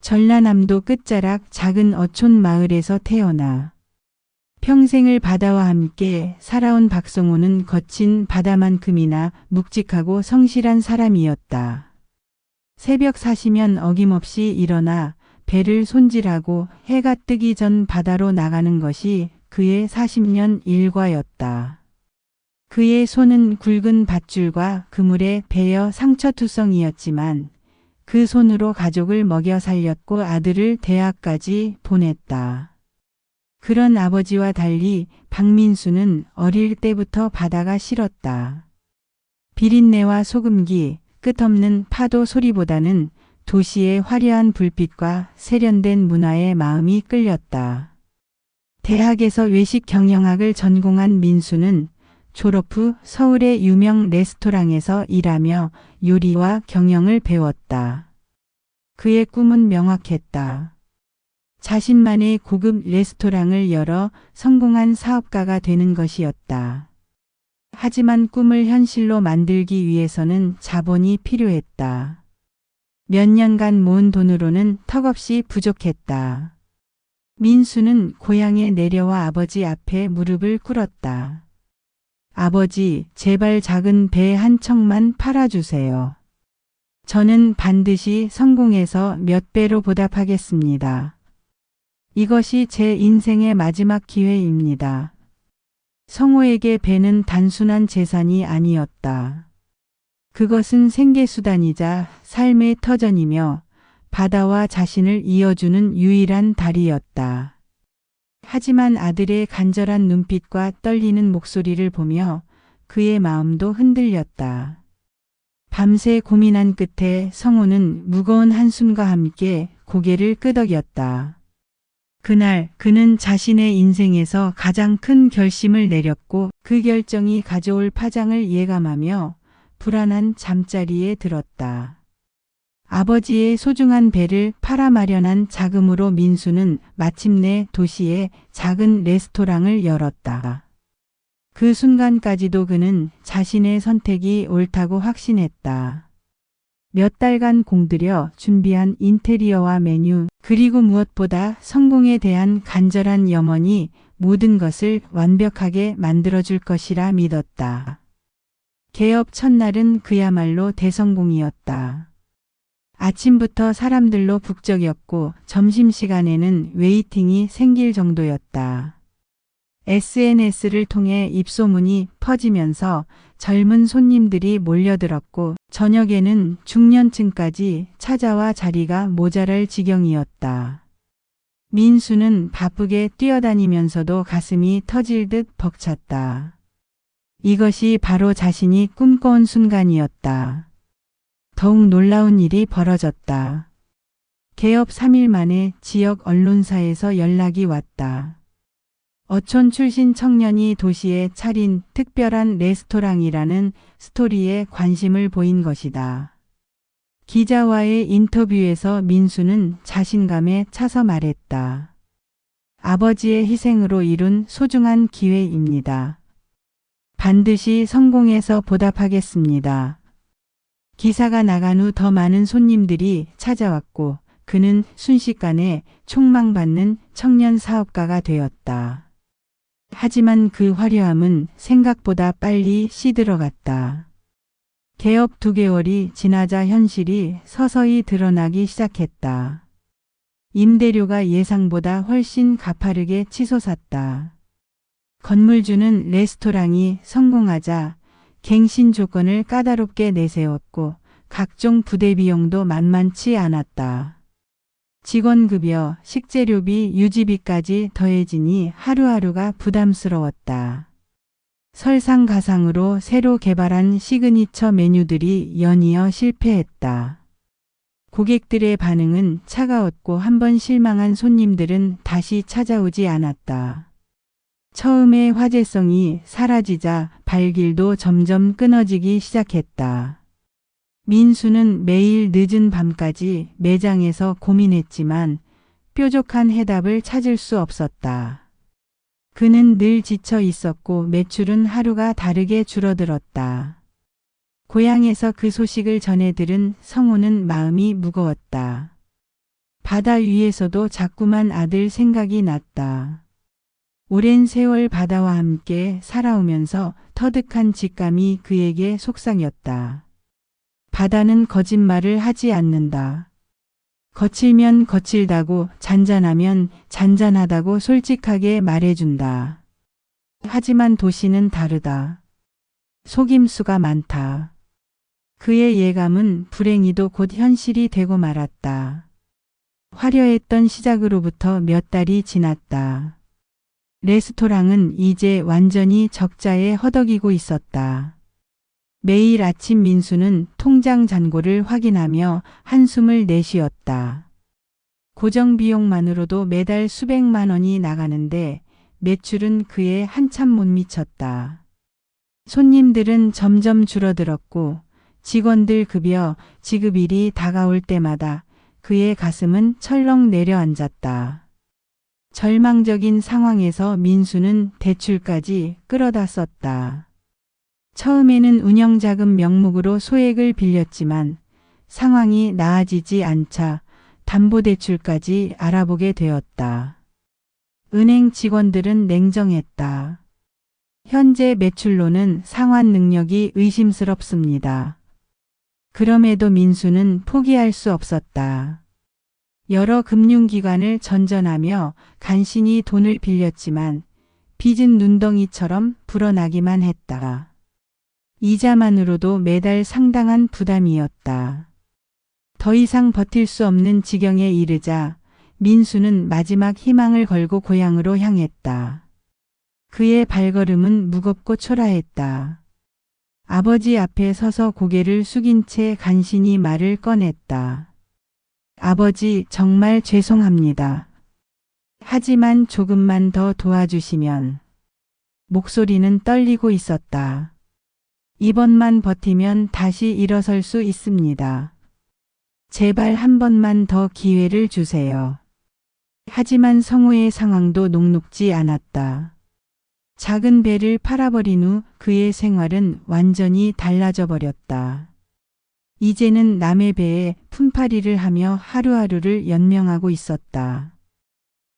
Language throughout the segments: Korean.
전라남도 끝자락 작은 어촌 마을에서 태어나 평생을 바다와 함께 살아온 박성호는 거친 바다만큼이나 묵직하고 성실한 사람이었다. 새벽 4시면 어김없이 일어나 배를 손질하고 해가 뜨기 전 바다로 나가는 것이 그의 40년 일과였다. 그의 손은 굵은 밧줄과 그물에 베어 상처투성이었지만 그 손으로 가족을 먹여 살렸고 아들을 대학까지 보냈다. 그런 아버지와 달리 박민수는 어릴 때부터 바다가 싫었다. 비린내와 소금기, 끝없는 파도 소리보다는 도시의 화려한 불빛과 세련된 문화에 마음이 끌렸다. 대학에서 외식 경영학을 전공한 민수는 졸업 후 서울의 유명 레스토랑에서 일하며 요리와 경영을 배웠다. 그의 꿈은 명확했다. 자신만의 고급 레스토랑을 열어 성공한 사업가가 되는 것이었다. 하지만 꿈을 현실로 만들기 위해서는 자본이 필요했다. 몇 년간 모은 돈으로는 턱없이 부족했다. 민수는 고향에 내려와 아버지 앞에 무릎을 꿇었다. 아버지, 제발 작은 배 한 척만 팔아주세요. 저는 반드시 성공해서 몇 배로 보답하겠습니다. 이것이 제 인생의 마지막 기회입니다. 성호에게 배는 단순한 재산이 아니었다. 그것은 생계수단이자 삶의 터전이며 바다와 자신을 이어주는 유일한 다리였다. 하지만 아들의 간절한 눈빛과 떨리는 목소리를 보며 그의 마음도 흔들렸다. 밤새 고민한 끝에 성호는 무거운 한숨과 함께 고개를 끄덕였다. 그날 그는 자신의 인생에서 가장 큰 결심을 내렸고 그 결정이 가져올 파장을 예감하며 불안한 잠자리에 들었다. 아버지의 소중한 배를 팔아 마련한 자금으로 민수는 마침내 도시에 작은 레스토랑을 열었다. 그 순간까지도 그는 자신의 선택이 옳다고 확신했다. 몇 달간 공들여 준비한 인테리어와 메뉴, 그리고 무엇보다 성공에 대한 간절한 염원이 모든 것을 완벽하게 만들어줄 것이라 믿었다. 개업 첫날은 그야말로 대성공이었다. 아침부터 사람들로 북적였고 점심시간에는 웨이팅이 생길 정도였다. SNS를 통해 입소문이 퍼지면서 젊은 손님들이 몰려들었고 저녁에는 중년층까지 찾아와 자리가 모자랄 지경이었다. 민수는 바쁘게 뛰어다니면서도 가슴이 터질 듯 벅찼다. 이것이 바로 자신이 꿈꿔온 순간이었다. 더욱 놀라운 일이 벌어졌다. 개업 3일 만에 지역 언론사에서 연락이 왔다. 어촌 출신 청년이 도시에 차린 특별한 레스토랑이라는 스토리에 관심을 보인 것이다. 기자와의 인터뷰에서 민수는 자신감에 차서 말했다. 아버지의 희생으로 이룬 소중한 기회입니다. 반드시 성공해서 보답하겠습니다. 기사가 나간 후 더 많은 손님들이 찾아왔고 그는 순식간에 촉망받는 청년 사업가가 되었다. 하지만 그 화려함은 생각보다 빨리 시들어갔다. 개업 2개월이 지나자 현실이 서서히 드러나기 시작했다. 임대료가 예상보다 훨씬 가파르게 치솟았다. 건물주는 레스토랑이 성공하자 갱신 조건을 까다롭게 내세웠고 각종 부대 비용도 만만치 않았다. 직원급여, 식재료비, 유지비까지 더해지니 하루하루가 부담스러웠다. 설상가상으로 새로 개발한 시그니처 메뉴들이 연이어 실패했다. 고객들의 반응은 차가웠고 한번 실망한 손님들은 다시 찾아오지 않았다. 처음의 화제성이 사라지자 발길도 점점 끊어지기 시작했다. 민수는 매일 늦은 밤까지 매장에서 고민했지만 뾰족한 해답을 찾을 수 없었다. 그는 늘 지쳐 있었고 매출은 하루가 다르게 줄어들었다. 고향에서 그 소식을 전해 들은 성호는 마음이 무거웠다. 바다 위에서도 자꾸만 아들 생각이 났다. 오랜 세월 바다와 함께 살아오면서 터득한 직감이 그에게 속상이었다. 바다는 거짓말을 하지 않는다. 거칠면 거칠다고, 잔잔하면 잔잔하다고 솔직하게 말해준다. 하지만 도시는 다르다. 속임수가 많다. 그의 예감은 불행히도 곧 현실이 되고 말았다. 화려했던 시작으로부터 몇 달이 지났다. 레스토랑은 이제 완전히 적자에 허덕이고 있었다. 매일 아침 민수는 통장 잔고를 확인하며 한숨을 내쉬었다. 고정 비용만으로도 매달 수백만 원이 나가는데 매출은 그에 한참 못 미쳤다. 손님들은 점점 줄어들었고 직원들 급여 지급일이 다가올 때마다 그의 가슴은 철렁 내려앉았다. 절망적인 상황에서 민수는 대출까지 끌어다 썼다. 처음에는 운영자금 명목으로 소액을 빌렸지만 상황이 나아지지 않자 담보대출까지 알아보게 되었다. 은행 직원들은 냉정했다. 현재 매출로는 상환 능력이 의심스럽습니다. 그럼에도 민수는 포기할 수 없었다. 여러 금융기관을 전전하며 간신히 돈을 빌렸지만 빚은 눈덩이처럼 불어나기만 했다. 이자만으로도 매달 상당한 부담이었다. 더 이상 버틸 수 없는 지경에 이르자 민수는 마지막 희망을 걸고 고향으로 향했다. 그의 발걸음은 무겁고 초라했다. 아버지 앞에 서서 고개를 숙인 채 간신히 말을 꺼냈다. 아버지, 정말 죄송합니다. 하지만 조금만 더 도와주시면. 목소리는 떨리고 있었다. 이번만 버티면 다시 일어설 수 있습니다. 제발 한 번만 더 기회를 주세요. 하지만 성우의 상황도 녹록지 않았다. 작은 배를 팔아버린 후 그의 생활은 완전히 달라져 버렸다. 이제는 남의 배에 품팔이를 하며 하루하루를 연명하고 있었다.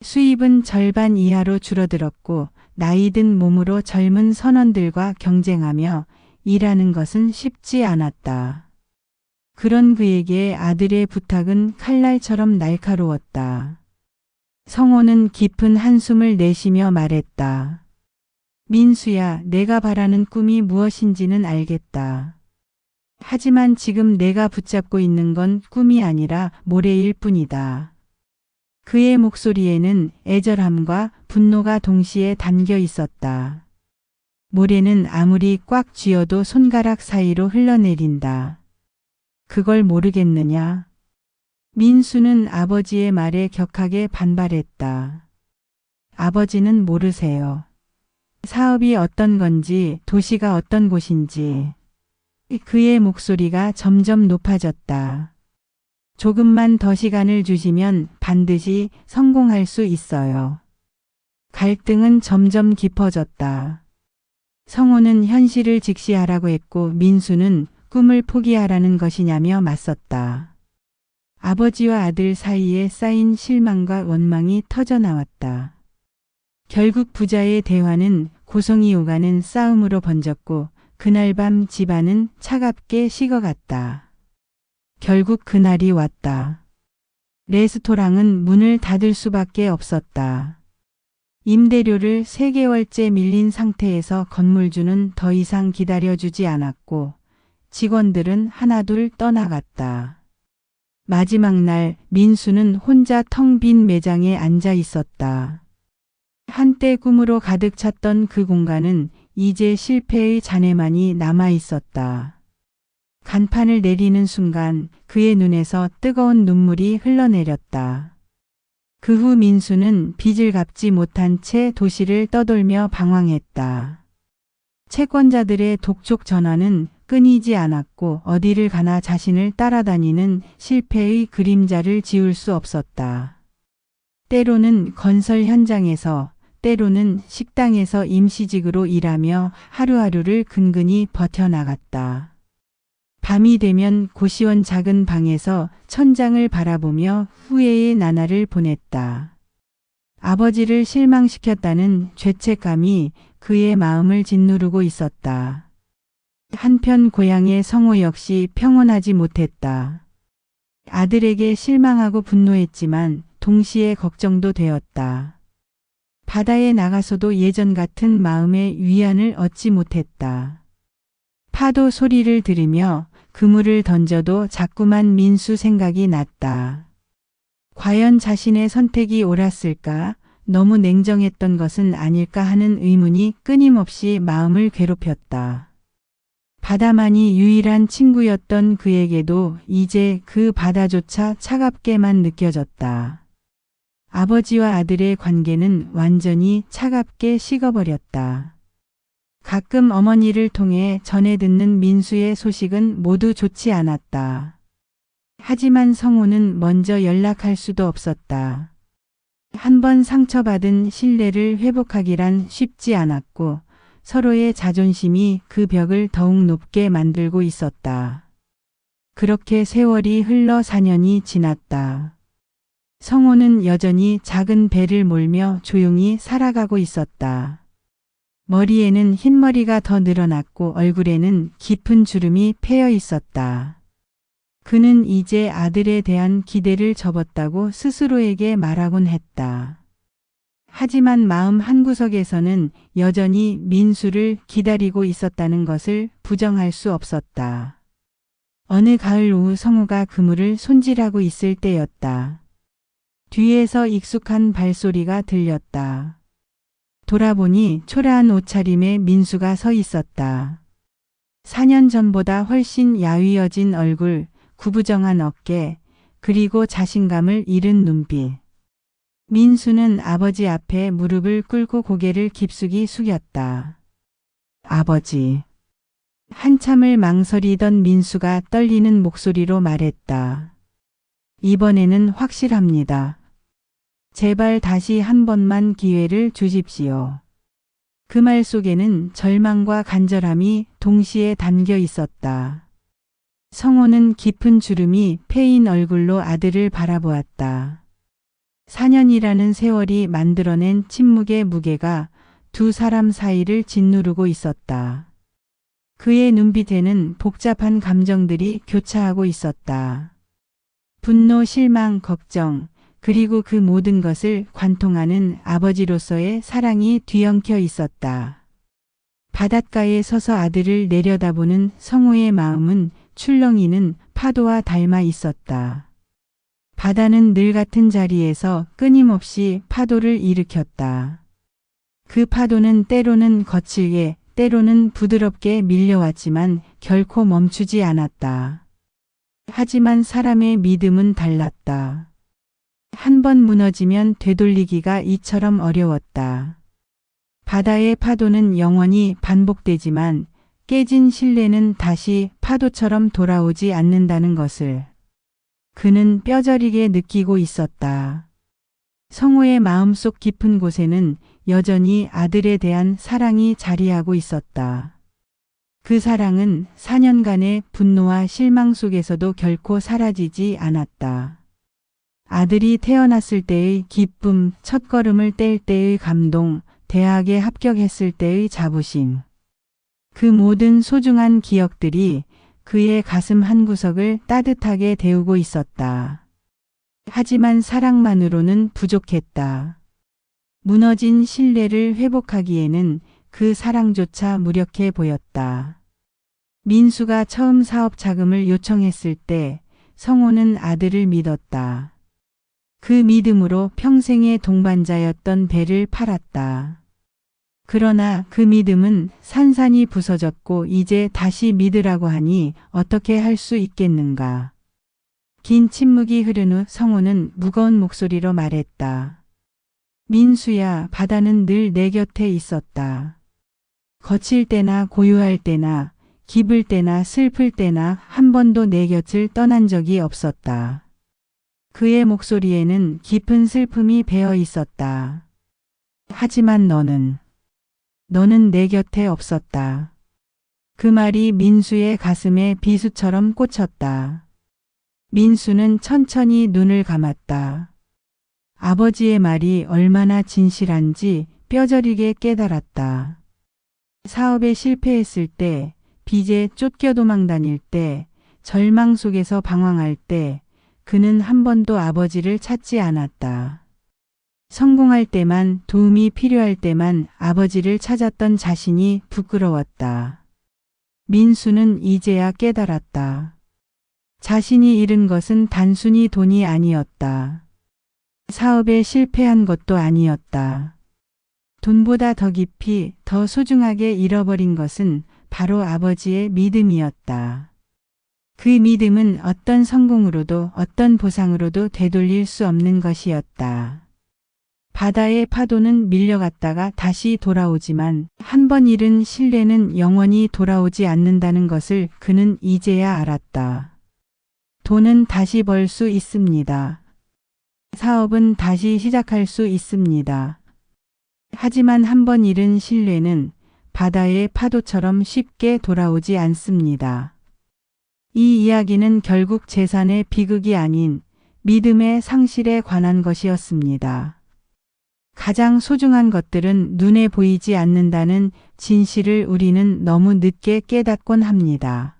수입은 절반 이하로 줄어들었고 나이든 몸으로 젊은 선원들과 경쟁하며 일하는 것은 쉽지 않았다. 그런 그에게 아들의 부탁은 칼날처럼 날카로웠다. 성호는 깊은 한숨을 내쉬며 말했다. 민수야, 내가 바라는 꿈이 무엇인지는 알겠다. 하지만 지금 내가 붙잡고 있는 건 꿈이 아니라 모래일 뿐이다. 그의 목소리에는 애절함과 분노가 동시에 담겨 있었다. 모래는 아무리 꽉 쥐어도 손가락 사이로 흘러내린다. 그걸 모르겠느냐? 민수는 아버지의 말에 격하게 반발했다. 아버지는 모르세요. 사업이 어떤 건지, 도시가 어떤 곳인지. 그의 목소리가 점점 높아졌다. 조금만 더 시간을 주시면 반드시 성공할 수 있어요. 갈등은 점점 깊어졌다. 성호는 현실을 직시하라고 했고 민수는 꿈을 포기하라는 것이냐며 맞섰다. 아버지와 아들 사이에 쌓인 실망과 원망이 터져나왔다. 결국 부자의 대화는 고성이 오가는 싸움으로 번졌고 그날 밤 집안은 차갑게 식어갔다. 결국 그날이 왔다. 레스토랑은 문을 닫을 수밖에 없었다. 임대료를 3개월째 밀린 상태에서 건물주는 더 이상 기다려주지 않았고 직원들은 하나둘 떠나갔다. 마지막 날 민수는 혼자 텅 빈 매장에 앉아 있었다. 한때 꿈으로 가득 찼던 그 공간은 이제 실패의 잔해만이 남아 있었다. 간판을 내리는 순간 그의 눈에서 뜨거운 눈물이 흘러내렸다. 그 후 민수는 빚을 갚지 못한 채 도시를 떠돌며 방황했다. 채권자들의 독촉 전화는 끊이지 않았고 어디를 가나 자신을 따라다니는 실패의 그림자를 지울 수 없었다. 때로는 건설 현장에서, 때로는 식당에서 임시직으로 일하며 하루하루를 근근히 버텨나갔다. 밤이 되면 고시원 작은 방에서 천장을 바라보며 후회의 나날을 보냈다. 아버지를 실망시켰다는 죄책감이 그의 마음을 짓누르고 있었다. 한편 고향의 성호 역시 평온하지 못했다. 아들에게 실망하고 분노했지만 동시에 걱정도 되었다. 바다에 나가서도 예전 같은 마음의 위안을 얻지 못했다. 파도 소리를 들으며 그물을 던져도 자꾸만 민수 생각이 났다. 과연 자신의 선택이 옳았을까? 너무 냉정했던 것은 아닐까 하는 의문이 끊임없이 마음을 괴롭혔다. 바다만이 유일한 친구였던 그에게도 이제 그 바다조차 차갑게만 느껴졌다. 아버지와 아들의 관계는 완전히 차갑게 식어버렸다. 가끔 어머니를 통해 전해 듣는 민수의 소식은 모두 좋지 않았다. 하지만 성호는 먼저 연락할 수도 없었다. 한번 상처받은 신뢰를 회복하기란 쉽지 않았고 서로의 자존심이 그 벽을 더욱 높게 만들고 있었다. 그렇게 세월이 흘러 4년이 지났다. 성호는 여전히 작은 배를 몰며 조용히 살아가고 있었다. 머리에는 흰머리가 더 늘어났고 얼굴에는 깊은 주름이 패여 있었다. 그는 이제 아들에 대한 기대를 접었다고 스스로에게 말하곤 했다. 하지만 마음 한구석에서는 여전히 민수를 기다리고 있었다는 것을 부정할 수 없었다. 어느 가을 오후 성우가 그물을 손질하고 있을 때였다. 뒤에서 익숙한 발소리가 들렸다. 돌아보니 초라한 옷차림에 민수가 서 있었다. 4년 전보다 훨씬 야위어진 얼굴, 구부정한 어깨, 그리고 자신감을 잃은 눈빛. 민수는 아버지 앞에 무릎을 꿇고 고개를 깊숙이 숙였다. 아버지. 한참을 망설이던 민수가 떨리는 목소리로 말했다. 이번에는 확실합니다. 제발 다시 한 번만 기회를 주십시오. 그 말 속에는 절망과 간절함이 동시에 담겨 있었다. 성호는 깊은 주름이 패인 얼굴로 아들을 바라보았다. 4년이라는 세월이 만들어낸 침묵의 무게가 두 사람 사이를 짓누르고 있었다. 그의 눈빛에는 복잡한 감정들이 교차하고 있었다. 분노, 실망, 걱정, 그리고 그 모든 것을 관통하는 아버지로서의 사랑이 뒤엉켜 있었다. 바닷가에 서서 아들을 내려다보는 성호의 마음은 출렁이는 파도와 닮아 있었다. 바다는 늘 같은 자리에서 끊임없이 파도를 일으켰다. 그 파도는 때로는 거칠게, 때로는 부드럽게 밀려왔지만 결코 멈추지 않았다. 하지만 사람의 믿음은 달랐다. 한 번 무너지면 되돌리기가 이처럼 어려웠다. 바다의 파도는 영원히 반복되지만 깨진 신뢰는 다시 파도처럼 돌아오지 않는다는 것을 그는 뼈저리게 느끼고 있었다. 성호의 마음속 깊은 곳에는 여전히 아들에 대한 사랑이 자리하고 있었다. 그 사랑은 4년간의 분노와 실망 속에서도 결코 사라지지 않았다. 아들이 태어났을 때의 기쁨, 첫걸음을 뗄 때의 감동, 대학에 합격했을 때의 자부심. 그 모든 소중한 기억들이 그의 가슴 한구석을 따뜻하게 데우고 있었다. 하지만 사랑만으로는 부족했다. 무너진 신뢰를 회복하기에는 그 사랑조차 무력해 보였다. 민수가 처음 사업 자금을 요청했을 때 성호는 아들을 믿었다. 그 믿음으로 평생의 동반자였던 배를 팔았다. 그러나 그 믿음은 산산이 부서졌고 이제 다시 믿으라고 하니 어떻게 할 수 있겠는가. 긴 침묵이 흐른 후 성호는 무거운 목소리로 말했다. 민수야, 바다는 늘 내 곁에 있었다. 거칠 때나 고요할 때나 기쁠 때나 슬플 때나 한 번도 내 곁을 떠난 적이 없었다. 그의 목소리에는 깊은 슬픔이 배어 있었다. 하지만 너는 내 곁에 없었다. 그 말이 민수의 가슴에 비수처럼 꽂혔다. 민수는 천천히 눈을 감았다. 아버지의 말이 얼마나 진실한지 뼈저리게 깨달았다. 사업에 실패했을 때, 빚에 쫓겨 도망 다닐 때, 절망 속에서 방황할 때, 그는 한 번도 아버지를 찾지 않았다. 성공할 때만, 도움이 필요할 때만 아버지를 찾았던 자신이 부끄러웠다. 민수는 이제야 깨달았다. 자신이 잃은 것은 단순히 돈이 아니었다. 사업에 실패한 것도 아니었다. 돈보다 더 깊이, 더 소중하게 잃어버린 것은 바로 아버지의 믿음이었다. 그 믿음은 어떤 성공으로도 어떤 보상으로도 되돌릴 수 없는 것이었다. 바다의 파도는 밀려갔다가 다시 돌아오지만 한 번 잃은 신뢰는 영원히 돌아오지 않는다는 것을 그는 이제야 알았다. 돈은 다시 벌 수 있습니다. 사업은 다시 시작할 수 있습니다. 하지만 한 번 잃은 신뢰는 바다의 파도처럼 쉽게 돌아오지 않습니다. 이 이야기는 결국 재산의 비극이 아닌 믿음의 상실에 관한 것이었습니다. 가장 소중한 것들은 눈에 보이지 않는다는 진실을 우리는 너무 늦게 깨닫곤 합니다.